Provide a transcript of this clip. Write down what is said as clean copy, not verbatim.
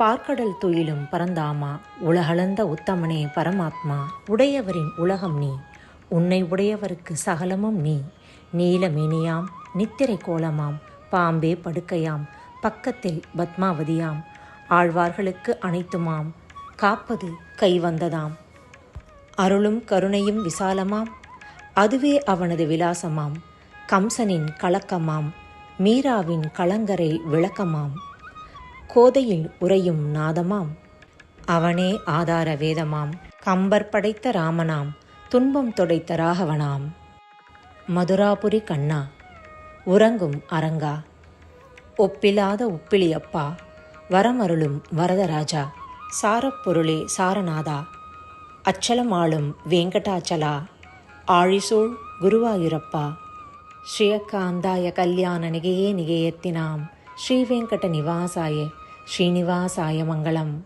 பார்க்கடல் துயிலும் பரந்தாமா, உலகளந்த உத்தமனே பரமாத்மா, உடையவரின் உலகம் நீ, உன்னை உடையவருக்கு சகலமும் நீ. நீலமேனியாம் நித்திரை கோலமாம், பாம்பே படுக்கையாம், பக்கத்தில் பத்மாவதியாம், ஆழ்வார்களுக்கு அனைத்துமாம், காப்பது கைவந்ததாம். அருளும் கருணையும் விசாலமாம், அதுவே அவனது விலாசமாம். கம்சனின் கலக்கமாம், மீராவின் கலங்கரை விளக்கமாம். கோதையில் உறையும் நாதமாம், அவனே ஆதார வேதமாம். கம்பர் படைத்த ராமனாம், துன்பம் தொடைத்த ராகவனாம். மதுராபுரி கண்ணா, உறங்கும் அரங்கா, ஒப்பிலாத உப்பிலியப்பா, வரமருளும் வரதராஜா, சாரப்பொருளே சாரநாதா, அச்சலமாளும் வேங்கடாச்சலா, ஆழிசூழ் குருவாயூரப்பா, ஸ்ரீயக்காந்தாய கல்யாண நிகையே நிகேயத்தினாம், ஸ்ரீவேங்கட நிவாசாய ஸ்ரீனிவாசாய மங்களம்.